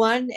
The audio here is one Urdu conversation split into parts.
1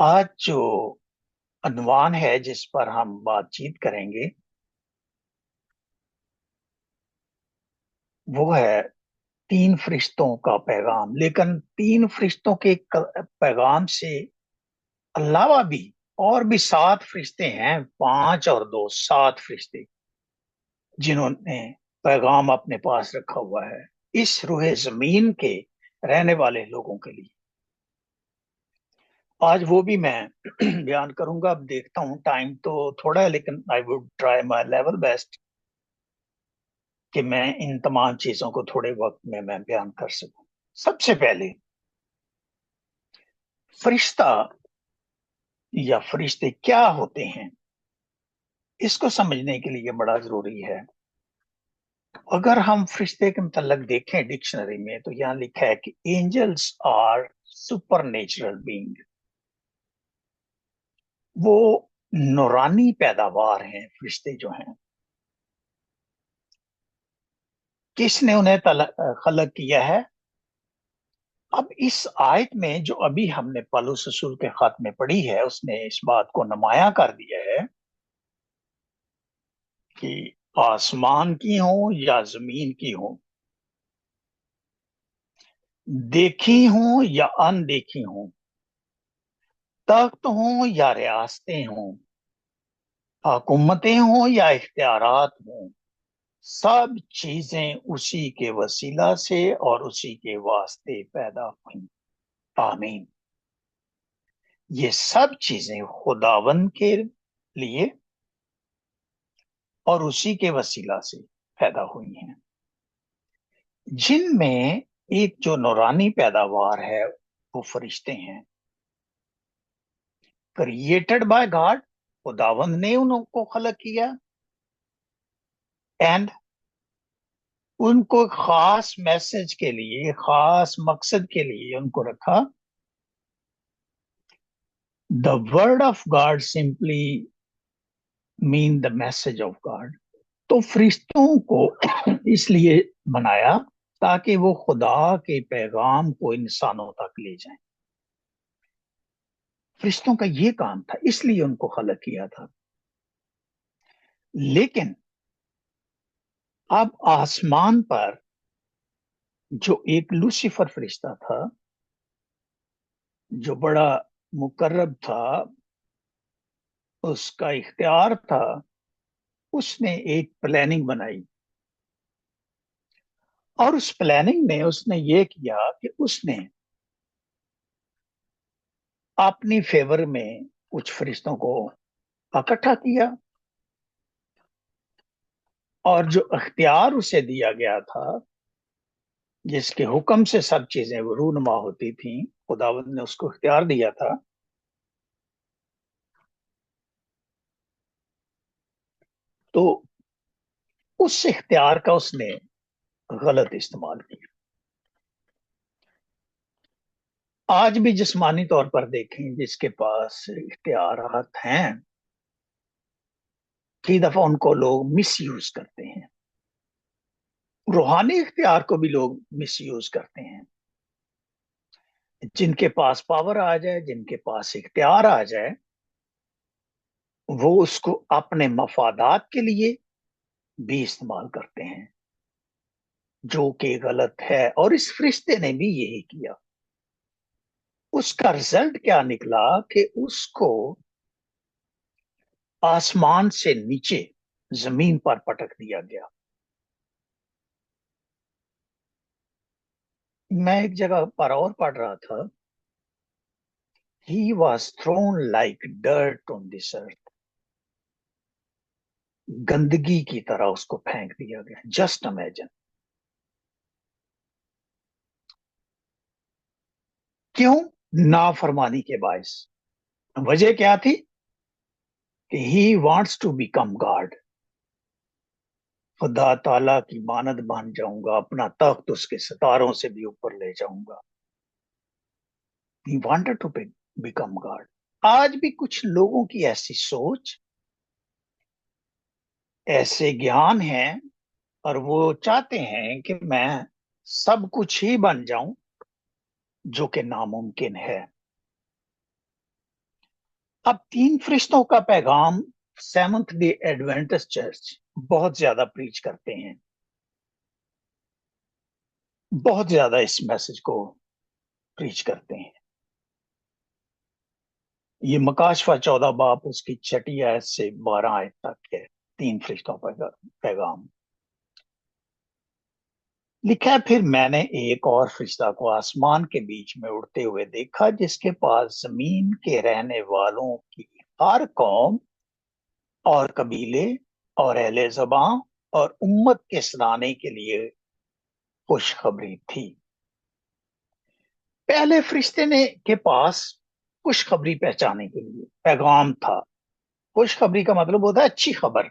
آج جو عنوان ہے جس پر ہم بات چیت کریں گے وہ ہے 3 فرشتوں کا پیغام. لیکن 3 فرشتوں کے پیغام سے علاوہ بھی اور بھی 7 فرشتے ہیں، 5 اور 2 7 فرشتے جنہوں نے پیغام اپنے پاس رکھا ہوا ہے اس روح زمین کے رہنے والے لوگوں کے لیے. آج وہ بھی میں بیان کروں گا. اب دیکھتا ہوں ٹائم تو تھوڑا ہے، لیکن I would try my level best کہ میں ان تمام چیزوں کو تھوڑے وقت میں بیان کر سکوں. سب سے پہلے فرشتہ یا فرشتے کیا ہوتے ہیں اس کو سمجھنے کے لیے بڑا ضروری ہے. اگر ہم فرشتے کے متعلق دیکھیں ڈکشنری میں تو یہاں لکھا ہے کہ angels are supernatural being. وہ نورانی پیداوار ہیں فرشتے جو ہیں. کس نے انہیں خلق کیا ہے؟ اب اس آیت میں جو ابھی ہم نے پالوس رسول کے خط میں پڑھی ہے اس نے اس بات کو نمایاں کر دیا ہے کہ آسمان کی ہوں یا زمین کی ہوں، دیکھی ہوں یا اندیکھی ہوں، تخت ہوں یا ریاستیں ہوں، حکومتیں ہوں یا اختیارات ہوں، سب چیزیں اسی کے وسیلہ سے اور اسی کے واسطے پیدا ہوئیں. آمین. یہ سب چیزیں خداوند کے لیے اور اسی کے وسیلہ سے پیدا ہوئی ہیں، جن میں ایک جو نورانی پیداوار ہے وہ فرشتے ہیں. کریٹڈ بائی گاڈ، خداوند نے ان کو خلق کیا، اینڈ ان کو خاص میسج کے لیے، خاص مقصد کے لیے ان کو رکھا. The word of God simply mean the message of God. تو فرشتوں کو اس لیے بنایا تاکہ وہ خدا کے پیغام کو انسانوں تک لے جائیں. فرشتوں کا یہ کام تھا، اس لیے ان کو خلق کیا تھا. لیکن اب آسمان پر جو ایک لوسیفر فرشتہ تھا جو بڑا مقرب تھا، اس کا اختیار تھا، اس نے ایک پلاننگ بنائی. اور اس پلاننگ میں اس نے یہ کیا کہ اس نے اپنی فیور میں کچھ فرشتوں کو اکٹھا کیا، اور جو اختیار اسے دیا گیا تھا، جس کے حکم سے سب چیزیں رونما ہوتی تھیں، خداوند نے اس کو اختیار دیا تھا. تو اس اختیار کا اس نے غلط استعمال کیا. آج بھی جسمانی طور پر دیکھیں جس کے پاس اختیارات ہیں، کئی دفعہ ان کو لوگ مس یوز کرتے ہیں. روحانی اختیار کو بھی لوگ مس یوز کرتے ہیں. جن کے پاس پاور آ جائے، جن کے پاس اختیار آ جائے، وہ اس کو اپنے مفادات کے لیے بھی استعمال کرتے ہیں، جو کہ غلط ہے. اور اس فرشتے نے بھی یہی کیا. اس کا رزلٹ کیا نکلا کہ اس کو آسمان سے نیچے زمین پر پٹک دیا گیا. میں ایک جگہ پر اور پڑھ رہا تھا، He was thrown like dirt on this earth. گندگی کی طرح اس کو پھینک دیا گیا. Just imagine. کیوں؟ نافرمانی کے باعث. وجہ کیا تھی؟ کہ he wants to become God. خدا تعالیٰ کی مانند بن جاؤں گا، اپنا تخت اس کے ستاروں سے بھی اوپر لے جاؤں گا. He wanted to become God. آج بھی کچھ لوگوں کی ایسی سوچ، ایسے گیان ہیں، اور وہ چاہتے ہیں کہ میں سب کچھ ہی بن جاؤں، جو کہ ناممکن ہے. اب 3 فرشتوں کا پیغام سیونتھ ڈے ایڈوینٹسٹ چرچ بہت زیادہ پریچ کرتے ہیں، بہت زیادہ اس میسج کو پریچ کرتے ہیں۔ یہ مکاشفہ 14 باب اس کی 6 آیت سے 12 آیت تک ہے، 3 فرشتوں کا پیغام لکھا ہے۔ پھر میں نے ایک اور فرشتہ کو آسمان کے بیچ میں اڑتے ہوئے دیکھا، جس کے پاس زمین کے رہنے والوں کی ہر قوم اور قبیلے اور اہل زبان اور امت کے سنانے کے لیے خوشخبری تھی۔ پہلے فرشتے نے کے پاس خوشخبری پہنچانے کے لیے پیغام تھا۔ خوشخبری کا مطلب ہوتا ہے اچھی خبر۔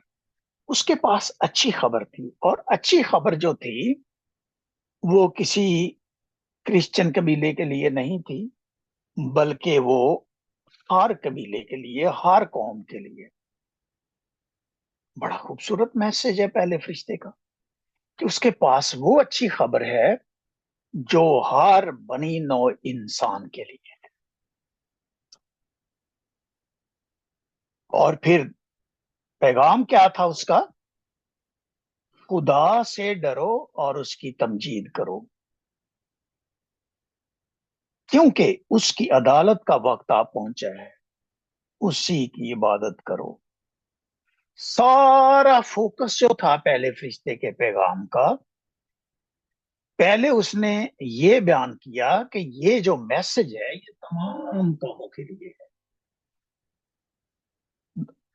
اس کے پاس اچھی خبر تھی، اور اچھی خبر جو تھی وہ کسی کرسچن قبیلے کے لیے نہیں تھی، بلکہ وہ ہر قبیلے کے لیے، ہر قوم کے لیے۔ بڑا خوبصورت میسج ہے پہلے فرشتے کا، کہ اس کے پاس وہ اچھی خبر ہے جو ہر بنی نوع انسان کے لیے ہے۔ اور پھر پیغام کیا تھا اس کا؟ خدا سے ڈرو اور اس کی تمجید کرو، کیونکہ اس کی عدالت کا وقت آ پہنچا ہے، اسی کی عبادت کرو۔ سارا فوکس جو تھا پہلے فرشتے کے پیغام کا، پہلے اس نے یہ بیان کیا کہ یہ جو میسج ہے یہ تمام قوموں کے لیے ہے۔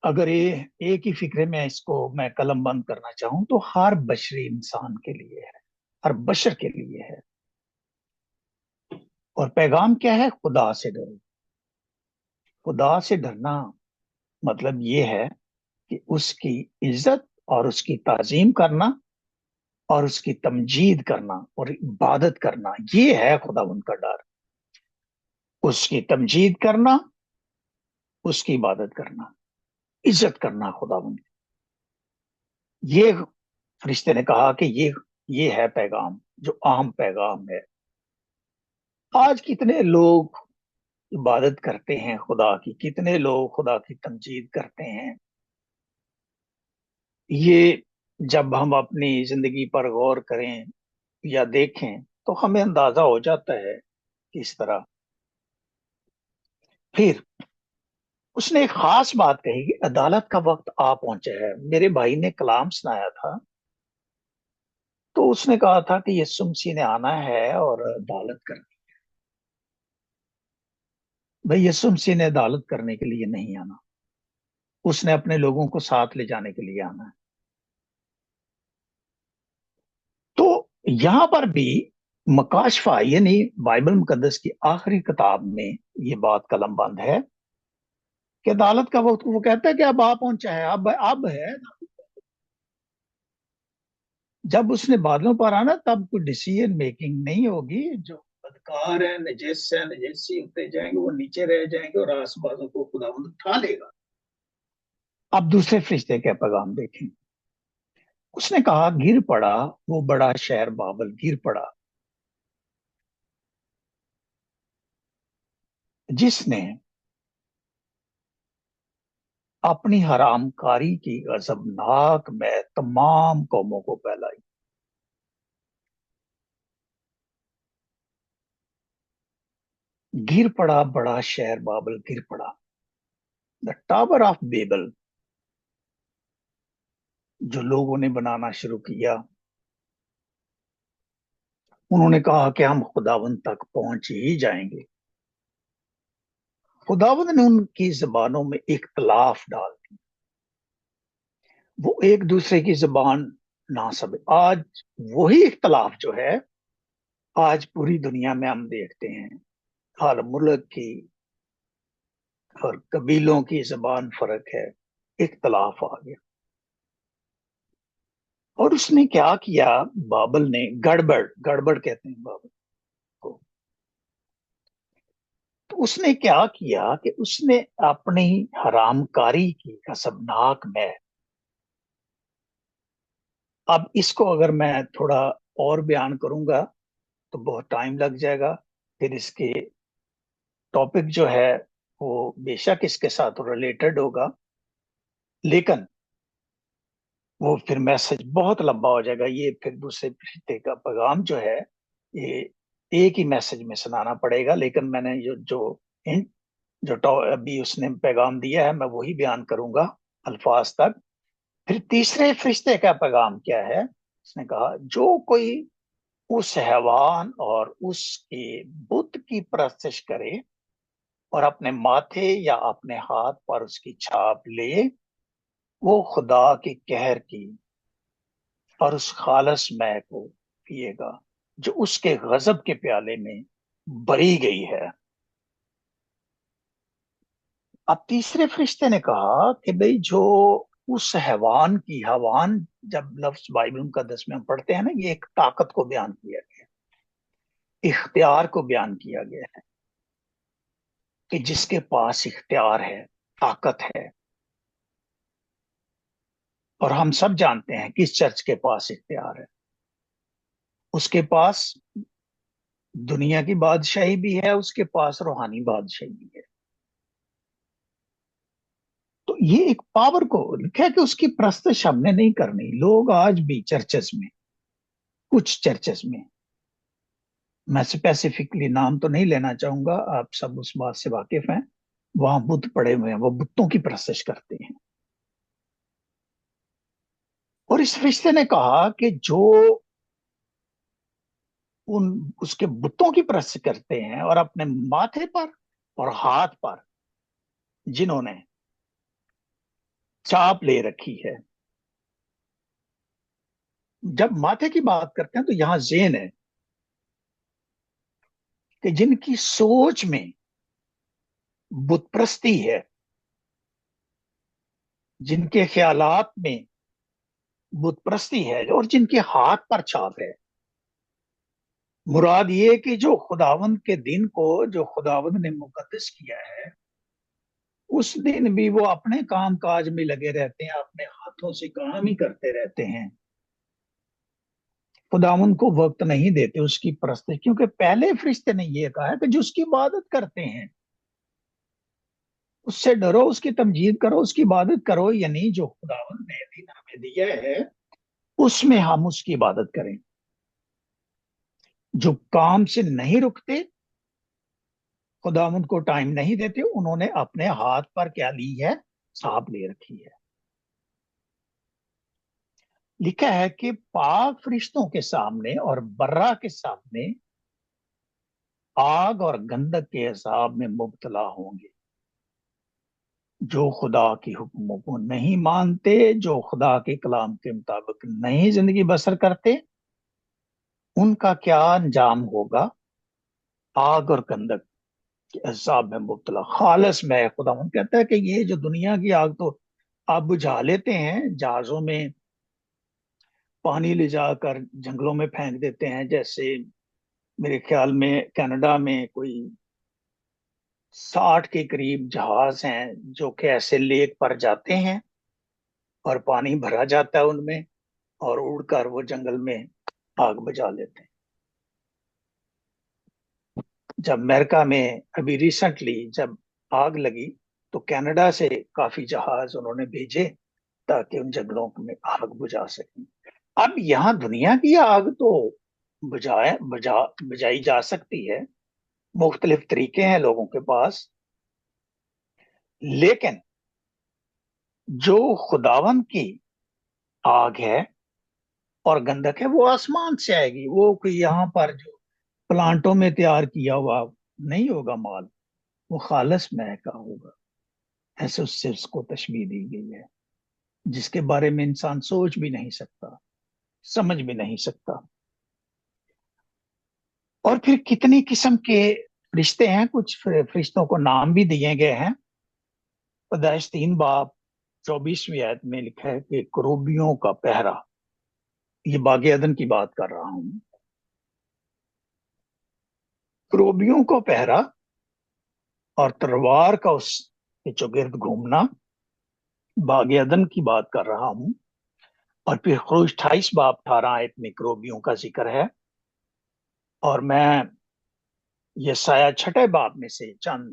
اگر یہ ایک ہی فکرے میں اس کو میں قلم بند کرنا چاہوں تو ہر بشری انسان کے لیے ہے، ہر بشر کے لیے ہے۔ اور پیغام کیا ہے؟ خدا سے ڈرو۔ خدا سے ڈرنا مطلب یہ ہے کہ اس کی عزت اور اس کی تعظیم کرنا اور اس کی تمجید کرنا اور عبادت کرنا، یہ ہے خداوند کا ڈر۔ اس کی تمجید کرنا، اس کی عبادت کرنا، عزت کرنا خداوند۔ یہ فرشتے نے کہا کہ یہ ہے پیغام جو عام پیغام ہے۔ آج کتنے لوگ عبادت کرتے ہیں خدا کی، کتنے لوگ خدا کی تمجید کرتے ہیں۔ یہ جب ہم اپنی زندگی پر غور کریں یا دیکھیں تو ہمیں اندازہ ہو جاتا ہے کس طرح۔ پھر اس نے ایک خاص بات کہی کہ عدالت کا وقت آ پہنچا ہے۔ میرے بھائی نے کلام سنایا تھا تو اس نے کہا تھا کہ یسوع مسیح نے آنا ہے اور عدالت کرنی۔ بھائی یسوع مسیح نے عدالت کرنے کے لیے نہیں آنا، اس نے اپنے لوگوں کو ساتھ لے جانے کے لیے آنا ہے۔ تو یہاں پر بھی مکاشفہ یعنی بائبل مقدس کی آخری کتاب میں یہ بات قلم بند ہے کہ عدالت کا وقت، وہ کہتا ہے کہ اب آ پہنچا ہے، اب ہے۔ جب اس نے بادلوں پر آنا تب کوئی ڈیسیژن میکنگ نہیں ہوگی۔ جو بدکار ہیں، نجس ہیں، نجسی ہوتے جائیں گے، وہ نیچے رہ جائیں گے اور آس پاسوں کو خداوند اٹھا لے گا۔ اب دوسرے فرشتے کا پیغام دیکھیں۔ اس نے کہا گر پڑا وہ بڑا شہر بابل، گر پڑا جس نے اپنی حرام کاری کی غضبناک میں تمام قوموں کو پھیلائی۔ گر پڑا بڑا شہر بابل، گر پڑا۔ دا ٹاور آف بیبل جو لوگوں نے بنانا شروع کیا، انہوں نے کہا کہ ہم خداوند تک پہنچ ہی جائیں گے۔ خداوند نے ان کی زبانوں میں اختلاف ڈال دی، وہ ایک دوسرے کی زبان نہ سمجھ۔ آج وہی اختلاف جو ہے آج پوری دنیا میں ہم دیکھتے ہیں، ہر ملک کی اور قبیلوں کی زبان فرق ہے، اختلاف آ گیا۔ اور اس نے کیا کیا؟ بابل نے گڑبڑ کہتے ہیں بابل کو۔ تو اس نے کیا کیا کہ اس نے اپنی حرام کاری کی غضبناک میں۔ اب اس کو اگر میں تھوڑا اور بیان کروں گا تو بہت ٹائم لگ جائے گا، پھر اس کے ٹاپک جو ہے وہ بے شک اس کے ساتھ ریلیٹڈ ہوگا، لیکن وہ پھر میسج بہت لمبا ہو جائے گا. یہ پھر دوسرے فرشتے کا پیغام جو ہے یہ ایک ہی میسج میں سنانا پڑے گا. لیکن میں نے جو ابھی اس نے پیغام دیا ہے میں وہی بیان کروں گا الفاظ تک. پھر تیسرے فرشتے کا پیغام کیا ہے؟ اس نے کہا جو کوئی اس حیوان اور اس کے بت کی پرستش کرے اور اپنے ماتھے یا اپنے ہاتھ پر اس کی چھاپ لے، وہ خدا کے قہر کی اور اس خالص مے کو پیے گا جو اس کے غضب کے پیالے میں بری گئی ہے. اب تیسرے فرشتے نے کہا کہ بھئی جو اس حیوان کی، حیوان جب لفظ بائبل مقدس میں ہم پڑھتے ہیں نا، یہ ایک طاقت کو بیان کیا گیا، اختیار کو بیان کیا گیا ہے کہ جس کے پاس اختیار ہے، طاقت ہے. اور ہم سب جانتے ہیں کس چرچ کے پاس اختیار ہے. اس کے پاس دنیا کی بادشاہی بھی ہے، اس کے پاس روحانی بادشاہی بھی ہے. تو یہ ایک پاور کو لکھا ہے کہ اس کی پرستش ہم نے نہیں کرنی. لوگ آج بھی چرچز میں، کچھ چرچز میں اسپیسیفکلی نام تو نہیں لینا چاہوں گا، آپ سب اس بات سے واقف ہیں، وہاں بت پڑے ہوئے ہیں، وہ بتوں کی پرستش کرتے ہیں. اور اس فرشتے نے کہا کہ جو اس کے بتوں کی پرستش کرتے ہیں اور اپنے ماتھے پر اور ہاتھ پر جنہوں نے چاپ لے رکھی ہے. جب ماتھے کی بات کرتے ہیں تو یہاں ذہن ہے کہ جن کی سوچ میں بت پرستی ہے، جن کے خیالات میں بت پرستی ہے اور جن کے ہاتھ پر چھاپ ہے. مراد یہ کہ جو خداوند کے دن کو جو خداوند نے مقدس کیا ہے، اس دن بھی وہ اپنے کام کاج میں لگے رہتے ہیں، اپنے ہاتھوں سے کام ہی کرتے رہتے ہیں. خداوند کو وقت نہیں دیتے اس کی پرستش، کیونکہ پہلے فرشتے نے یہ کہا ہے کہ جو اس کی عبادت کرتے ہیں اس سے ڈرو، اس کی تمجید کرو، اس کی عبادت کرو. یعنی جو خداوند نے دین ہمیں دیا ہے اس میں ہم اس کی عبادت کریں. جو کام سے نہیں رکتے، خداوند کو ٹائم نہیں دیتے، انہوں نے اپنے ہاتھ پر کیا لی ہے؟ چھاپ لے رکھی ہے. لکھا ہے کہ پاک فرشتوں کے سامنے اور برا کے سامنے آگ اور گندک کے عذاب میں مبتلا ہوں گے. جو خدا کی حکموں کو نہیں مانتے، جو خدا کے کلام کے مطابق نہیں زندگی بسر کرتے، ان کا کیا انجام ہوگا؟ آگ اور گندک کے عذاب میں مبتلا. خالص میں خداوند کہتا ہے کہ یہ جو دنیا کی آگ تو آپ بجھا لیتے ہیں، جہازوں میں پانی لے جا کر جنگلوں میں پھینک دیتے ہیں. جیسے میرے خیال میں کینیڈا میں کوئی 60 کے قریب جہاز ہیں جو کہ ایسے لیک پر جاتے ہیں اور پانی بھرا جاتا ہے ان میں، اور اڑ کر وہ جنگل میں آگ بجھا لیتے ہیں. جب امریکہ میں ابھی ریسنٹلی جب آگ لگی تو کینیڈا سے کافی جہاز انہوں نے بھیجے تاکہ ان جنگلوں میں آگ بجھا سکیں. اب یہاں دنیا کی آگ تو بجھائی جا سکتی ہے، مختلف طریقے ہیں لوگوں کے پاس، لیکن جو خداوند کی آگ ہے اور گندک ہے وہ آسمان سے آئے گی. وہ کوئی یہاں پر جو پلانٹوں میں تیار کیا ہوا نہیں ہوگا مال، وہ خالص مے کا ہوگا. ایسے اس کو تشبیہ دی گئی ہے جس کے بارے میں انسان سوچ بھی نہیں سکتا، سمجھ بھی نہیں سکتا. اور پھر کتنی قسم کے فرشتے ہیں، کچھ فرشتوں کو نام بھی دیے گئے ہیں. پیدائش 3 باب 24ویں آیت میں لکھا ہے کہ کروبیوں کا پہرا. یہ باغ عدن کی بات کر رہا ہوں. کروبیوں کو پہرا اور تلوار کا اس کے چوگرد گھومنا، باغ عدن کی بات کر رہا ہوں. اور پھر خروج 28 باب 18 آیت میں کروبیوں کا ذکر ہے. اور میں یہ سایہ 6 باب میں سے چند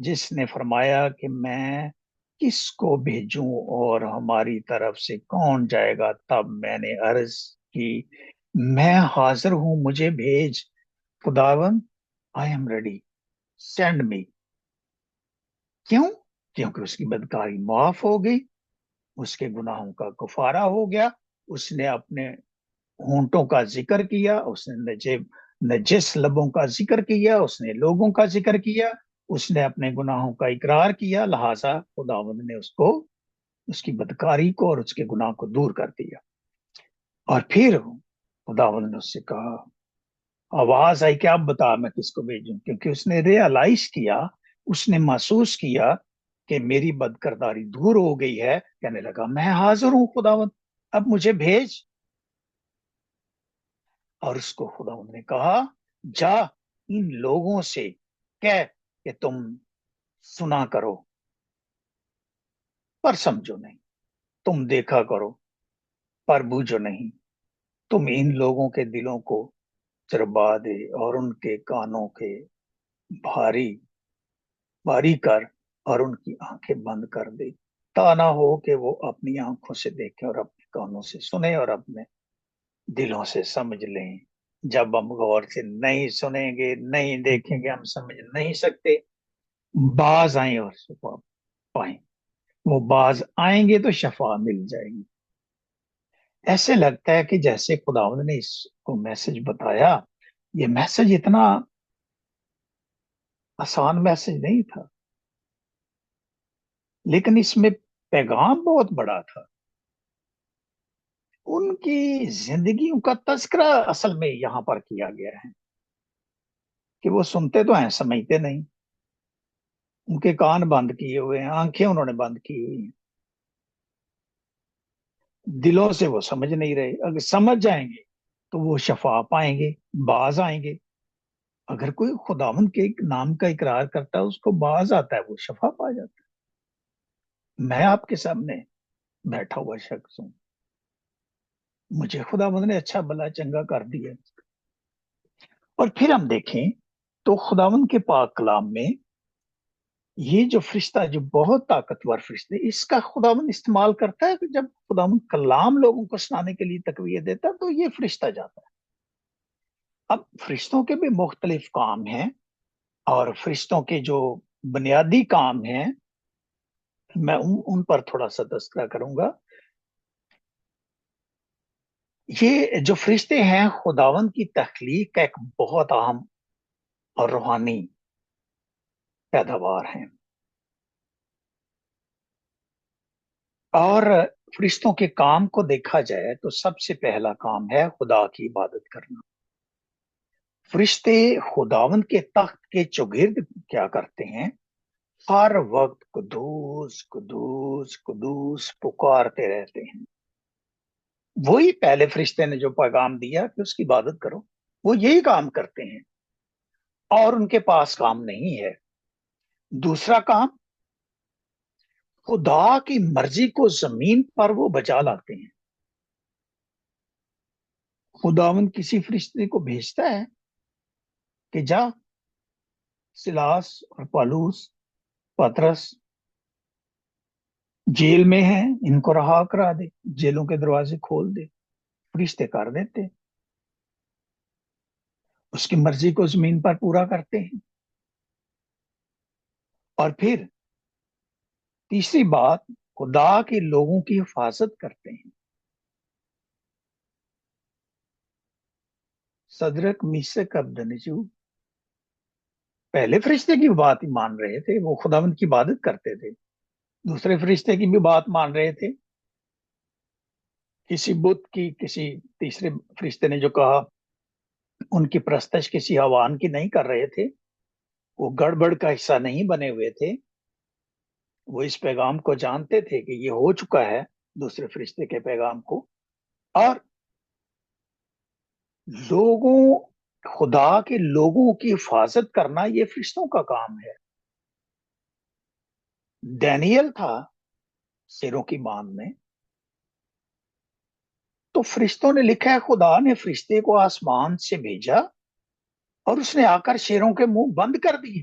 جس نے فرمایا کہ میں کس کو بھیجوں اور ہماری طرف سے کون جائے گا، تب میں نے عرض کی میں حاضر ہوں، مجھے بھیج۔ خداوند I am ready, send me. کیوں؟ کیونکہ اس کی بدکاری معاف ہو گئی، اس کے گناہوں کا کفارہ ہو گیا، اس نے اپنے ہونٹوں کا ذکر کیا، اس نے نجس لبوں کا ذکر کیا، اس نے لوگوں کا ذکر کیا، اس نے اپنے گناہوں کا اقرار کیا، لہذا خداوند نے اس کو، اس کی بدکاری کو اور اس کے گناہ کو دور کر دیا۔ اور پھر خداوند نے اس سے کہا، آواز آئی کہ اب بتا میں کس کو بھیجوں، کیونکہ اس نے ریئلائز کیا، اس نے محسوس کیا کہ میری بد کرداری دور ہو گئی ہے، کہنے لگا میں حاضر ہوں خداوند، اب مجھے بھیج۔ اور اس کو خداوند نے کہا جا ان لوگوں سے کہہ کہ تم سنا کرو پر سمجھو نہیں، تم دیکھا کرو پر بوجھو نہیں، تم ان لوگوں کے دلوں کو چربا دے اور ان کے کانوں کے بھاری باری کر اور ان کی آنکھیں بند کر دے، تا نہ ہو کہ وہ اپنی آنکھوں سے دیکھیں اور اپنے کانوں سے سنیں اور اپنے دلوں سے سمجھ لیں۔ جب ہم غور سے نہیں سنیں گے، نہیں دیکھیں گے، ہم سمجھ نہیں سکتے، باز آئیں اور شفا پائیں، وہ باز آئیں گے تو شفا مل جائے گی۔ ایسے لگتا ہے کہ جیسے خداوند نے اس کو میسج بتایا، یہ میسج اتنا آسان میسج نہیں تھا، لیکن اس میں پیغام بہت بڑا تھا۔ ان کی زندگیوں کا تذکرہ اصل میں یہاں پر کیا گیا ہے کہ وہ سنتے تو ہیں، سمجھتے نہیں، ان کے کان بند کیے ہوئے ہیں، آنکھیں انہوں نے بند کی ہوئی ہیں، دلوں سے وہ سمجھ نہیں رہے۔ اگر سمجھ جائیں گے تو وہ شفا پائیں گے، باز آئیں گے۔ اگر کوئی خداوند کے نام کا اقرار کرتا ہے، اس کو باز آتا ہے، وہ شفا پا جاتا ہے۔ میں آپ کے سامنے بیٹھا ہوا شخص ہوں، مجھے خداوند نے اچھا بھلا چنگا کر دیا۔ اور پھر ہم دیکھیں تو خداوند کے پاک کلام میں یہ جو فرشتہ، جو بہت طاقتور فرشتہ، اس کا خداوند استعمال کرتا ہے کہ جب خداوند کلام لوگوں کو سنانے کے لیے تقویت دیتا ہے تو یہ فرشتہ جاتا ہے۔ اب فرشتوں کے بھی مختلف کام ہیں، اور فرشتوں کے جو بنیادی کام ہیں میں ان پر تھوڑا سا تذکرہ کروں گا۔ یہ جو فرشتے ہیں خداوند کی تخلیق کا ایک بہت اہم اور روحانی پیداوار ہیں، اور فرشتوں کے کام کو دیکھا جائے تو سب سے پہلا کام ہے خدا کی عبادت کرنا۔ فرشتے خداوند کے تخت کے چوگرد کیا کرتے ہیں؟ ہر وقت قدوس قدوس قدوس پکارتے رہتے ہیں۔ وہی پہلے فرشتے نے جو پیغام دیا کہ اس کی عبادت کرو، وہ یہی کام کرتے ہیں، اور ان کے پاس کام نہیں ہے۔ دوسرا کام، خدا کی مرضی کو زمین پر وہ بجا لاتے ہیں۔ خداوند کسی فرشتے کو بھیجتا ہے کہ جا سلاس اور پالوس پترس جیل میں ہیں، ان کو رہا کرا دے، جیلوں کے دروازے کھول دے۔ فرشتے کر دیتے، اس کی مرضی کو زمین پر پورا کرتے ہیں۔ اور پھر تیسری بات، خدا کے لوگوں کی حفاظت کرتے ہیں۔ صدرک میشک ابدنجو پہلے فرشتے کی بات ہی مان رہے تھے، وہ خداوند کی عبادت کرتے تھے۔ دوسرے فرشتے کی بھی بات مان رہے تھے، کسی بت کی، کسی تیسرے فرشتے نے جو کہا ان کی پرستش کسی حیوان کی نہیں کر رہے تھے، وہ گڑبڑ کا حصہ نہیں بنے ہوئے تھے، وہ اس پیغام کو جانتے تھے کہ یہ ہو چکا ہے، دوسرے فرشتے کے پیغام کو۔ اور لوگوں، خدا کے لوگوں کی حفاظت کرنا یہ فرشتوں کا کام ہے۔ دانیل تھا شیروں کی بان میں، تو فرشتوں نے لکھا ہے خدا نے فرشتے کو آسمان سے بھیجا اور اس نے آ کر شیروں کے منہ بند کر دیے،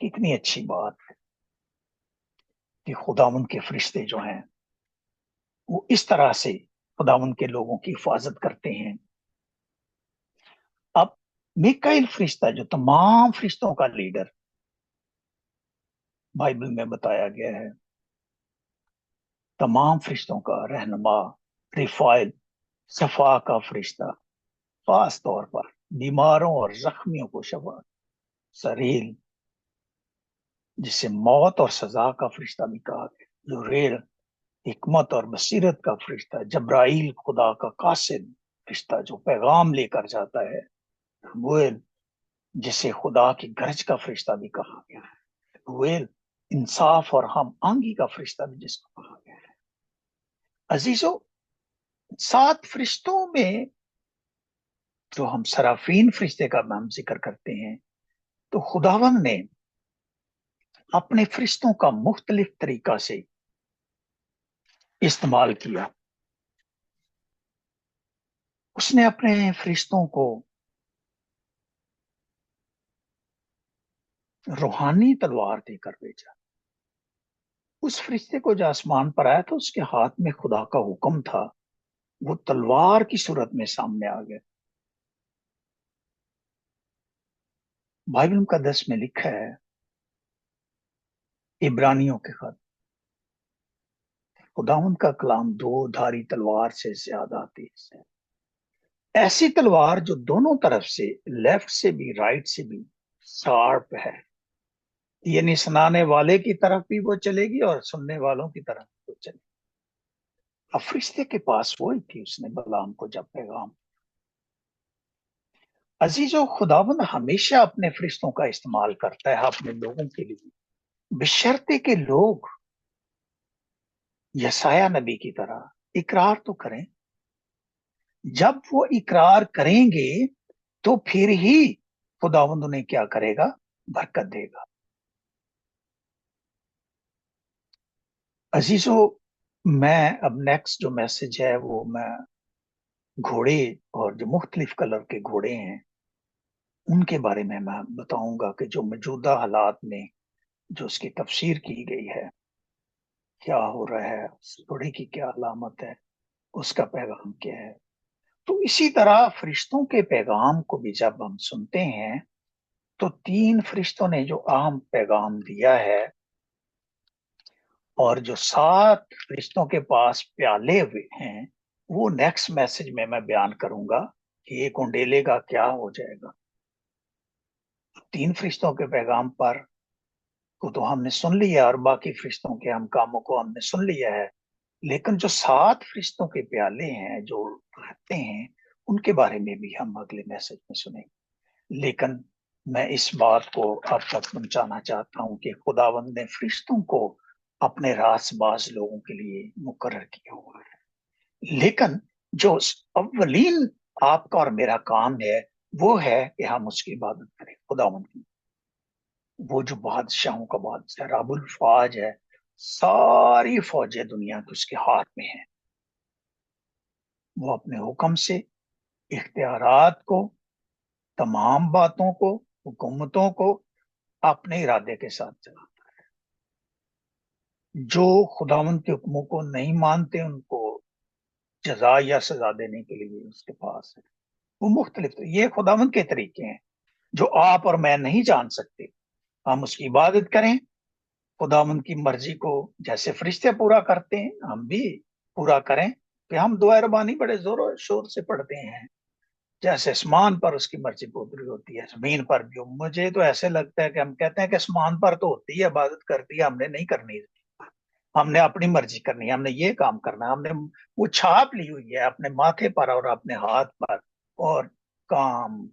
کتنی اچھی بات ہے کہ خداوند کے فرشتے جو ہیں وہ اس طرح سے خداوند کے لوگوں کی حفاظت کرتے ہیں. اب میکائیل فرشتہ جو تمام فرشتوں کا لیڈر بائبل میں بتایا گیا ہے، تمام فرشتوں کا رہنما، ریفائل، صفا کا فرشتہ، خاص طور پر بیماروں اور زخمیوں کو شفا، سریل جسے موت اور سزا کا فرشتہ بھی کہا گیا، یوریل حکمت اور بصیرت کا فرشتہ، جبرائیل خدا کا قاصد فرشتہ جو پیغام لے کر جاتا ہے، رویل جسے خدا کی گرج کا فرشتہ بھی کہا گیا ہے، رویل انصاف اور ہم آہنگی کا فرشتہ بھی جس کو کہا گیا ہے. عزیزو، 7 فرشتوں میں جو ہم سرافین فرشتے کا ہم ذکر کرتے ہیں، تو خداوند نے اپنے فرشتوں کا مختلف طریقہ سے استعمال کیا. اس نے اپنے فرشتوں کو روحانی تلوار دے کر بھیجا. اس فرشتے کو جو آسمان پر آیا تھا، اس کے ہاتھ میں خدا کا حکم تھا، وہ تلوار کی صورت میں سامنے آ گیا. بائبل مقدس میں لکھا ہے، عبرانیوں کے خط، خداوند کا کلام 2 دھاری تلوار سے زیادہ تیز ہے، ایسی تلوار جو دونوں طرف سے، لیفٹ سے بھی رائٹ سے بھی شارپ ہے، یعنی سنانے والے کی طرف بھی وہ چلے گی اور سننے والوں کی طرف بھی وہ چلے گی. اب فرشتے کے پاس وہی تھی، اس نے بلعام کو جب پیغام. عزیزو، خداوند ہمیشہ اپنے فرشتوں کا استعمال کرتا ہے اپنے لوگوں کے لیے، بشرطے کہ لوگ یسایہ نبی کی طرح اقرار تو کریں. جب وہ اقرار کریں گے تو پھر ہی خداوند انہیں کیا کرے گا؟ برکت دے گا. عزیزو، میں اب نیکسٹ جو میسج ہے وہ میں گھوڑے اور جو مختلف کلر کے گھوڑے ہیں ان کے بارے میں بتاؤں گا کہ جو موجودہ حالات میں جو اس کی تفسیر کی گئی ہے، کیا ہو رہا ہے، اس گھوڑے کی کیا علامت ہے، اس کا پیغام کیا ہے. تو اسی طرح فرشتوں کے پیغام کو بھی جب ہم سنتے ہیں تو 3 فرشتوں نے جو عام پیغام دیا ہے، اور جو 7 فرشتوں کے پاس پیالے ہوئے ہیں، وہ نیکسٹ میسج میں بیان کروں گا کہ ایک اونڈیلے کا کیا ہو جائے گا. 3 فرشتوں کے پیغام پر کو تو ہم نے سن لیا، اور باقی فرشتوں کے ہم کاموں کو ہم نے سن لیا ہے، لیکن جو 7 فرشتوں کے پیالے ہیں جو رہتے ہیں، ان کے بارے میں بھی ہم اگلے میسج میں سنیں گے. لیکن میں اس بات کو اب تک پہنچانا چاہتا ہوں کہ خداوند نے فرشتوں کو اپنے راس باز لوگوں کے لیے مقرر کیا ہوا ہے. لیکن جو اولین آپ کا اور میرا کام ہے وہ ہے کہ ہم اس کی عبادت کریں. خداوند کی وہ جو بادشاہوں کا بادشاہ رب الفاج ہے، ساری فوجیں دنیا کے اس کے ہاتھ میں ہیں. وہ اپنے حکم سے اختیارات کو، تمام باتوں کو، حکومتوں کو اپنے ارادے کے ساتھ چلاتا ہے. جو خداوند کے حکموں کو نہیں مانتے ان کو جزا یا سزا دینے کے لیے اس کے پاس ہے. وہ مختلف، یہ خداوند کے طریقے ہیں جو آپ اور میں نہیں جان سکتے. ہم اس کی عبادت کریں، خداوند کی مرضی کو جیسے فرشتے پورا کرتے ہیں ہم بھی پورا کریں. کہ ہم دعائے ربانی بڑے زور و شور سے پڑھتے ہیں، جیسے آسمان پر اس کی مرضی پوری ہوتی ہے زمین پر بھی. مجھے تو ایسے لگتا ہے کہ ہم کہتے ہیں کہ آسمان پر تو ہوتی ہے، عبادت کرتی ہے، ہم نے نہیں کرنی، ہم نے اپنی مرضی کرنی ہے، ہم نے یہ کام کرنا ہے، ہم نے وہ چھاپ لی ہوئی ہے اپنے ماتھے پر اور اپنے ہاتھ پر. اور کام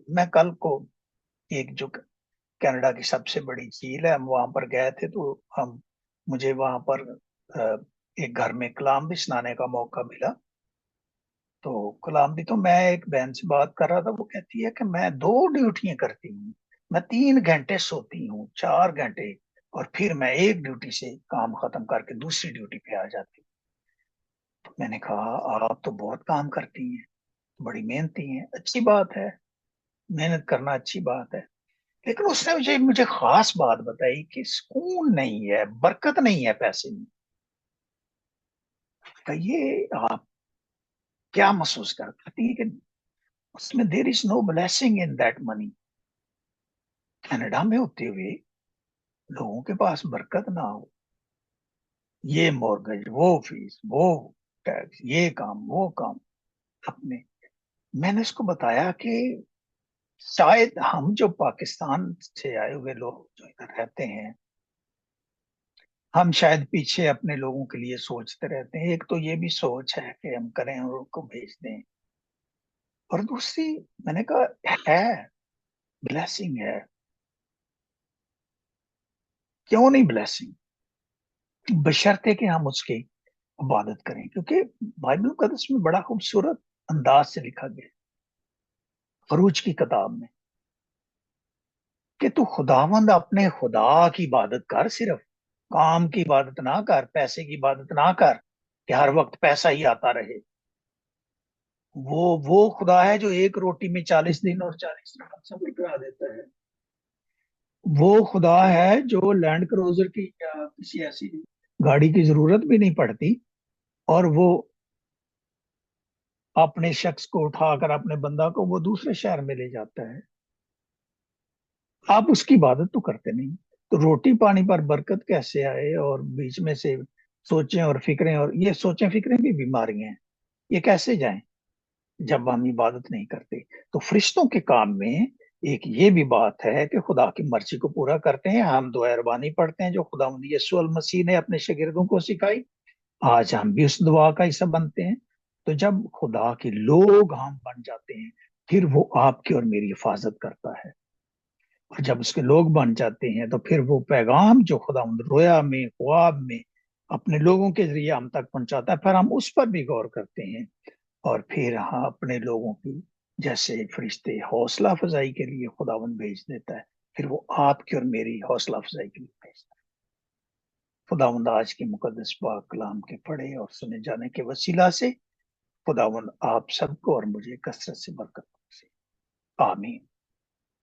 میں کل کو ایک جو کینیڈا کی سب سے بڑی جھیل ہے، ہم وہاں پر گئے تھے، تو مجھے وہاں پر ایک گھر میں کلام بھی سنانے کا موقع ملا. تو کلام بھی، تو میں ایک بہن سے بات کر رہا تھا، وہ کہتی ہے کہ میں 2 ڈیوٹیاں کرتی ہوں، میں 3 گھنٹے سوتی ہوں، 4 گھنٹے، اور پھر میں ایک ڈیوٹی سے کام ختم کر کے دوسری ڈیوٹی پہ آ جاتی ہوں. تو میں نے کہا آپ تو بہت کام کرتی ہیں، بڑی محنتی ہیں. اچھی بات ہے، محنت کرنا اچھی بات ہے، لیکن اس نے مجھے خاص بات بتائی کہ سکون نہیں ہے، برکت نہیں ہے پیسے میں. کہ یہ آپ کیا محسوس کرتی ہے کہ اس میں there is no blessing in that money. Canada میں ہوتے ہوئے لوگوں کے پاس برکت نہ ہو، یہ مورگج، وہ فیس، وہ ٹیکس، یہ کام وہ کام اپنے. میں نے اس کو بتایا کہ شاید ہم جو پاکستان سے آئے ہوئے لوگ جو ادھر رہتے ہیں، ہم شاید پیچھے اپنے لوگوں کے لیے سوچتے رہتے ہیں. ایک تو یہ بھی سوچ ہے کہ ہم کریں اور ان کو بھیج دیں، اور دوسری میں نے کہا ہے بلیسنگ ہے، کیوں نہیں بلیسنگ، بشرطے کہ ہم اس کی عبادت کریں. کیونکہ بائبل مقدس میں بڑا خوبصورت انداز سے لکھا گیا خروج کی کتاب میں کہ تو خداوند اپنے خدا کی عبادت کر، صرف کام کی عبادت نہ کر، پیسے کی عبادت نہ کر کہ ہر وقت پیسہ ہی آتا رہے. وہ خدا ہے جو ایک روٹی میں 40 دن اور 40 رات صبر کرا دیتا ہے. وہ خدا ہے جو لینڈ کروزر کی یا کسی ایسی گاڑی کی ضرورت بھی نہیں پڑتی، اور وہ اپنے شخص کو اٹھا کر، اپنے بندہ کو وہ دوسرے شہر میں لے جاتا ہے. آپ اس کی عبادت تو کرتے نہیں، تو روٹی پانی پر برکت کیسے آئے؟ اور بیچ میں سے سوچیں اور فکریں، اور یہ سوچیں فکریں بھی بیماریاں ہیں، یہ کیسے جائیں جب ہم عبادت نہیں کرتے؟ تو فرشتوں کے کام میں ایک یہ بھی بات ہے کہ خدا کی مرضی کو پورا کرتے ہیں. ہم دعا اربانی پڑھتے ہیں جو خدا یسوع المسیح نے اپنے شاگردوں کو سکھائی، آج ہم بھی اس دعا کا حصہ بنتے ہیں. تو جب خدا کے لوگ ہم بن جاتے ہیں، پھر وہ آپ کی اور میری حفاظت کرتا ہے. اور جب اس کے لوگ بن جاتے ہیں تو پھر وہ پیغام جو خدا رویا میں، خواب میں اپنے لوگوں کے ذریعے ہم تک پہنچاتا ہے، پھر ہم اس پر بھی غور کرتے ہیں، اور پھر ہاں اپنے لوگوں کی جیسے فرشتے حوصلہ افزائی کے لیے خداوند بھیج دیتا ہے، پھر وہ آپ کی اور میری حوصلہ افزائی کے لیے بھیجتا ہے. خداوند آج کے مقدس پاک کلام کے پڑھے اور سنے جانے کے وسیلہ سے خداوند آپ سب کو اور مجھے کثرت سے برکت سے. آمین.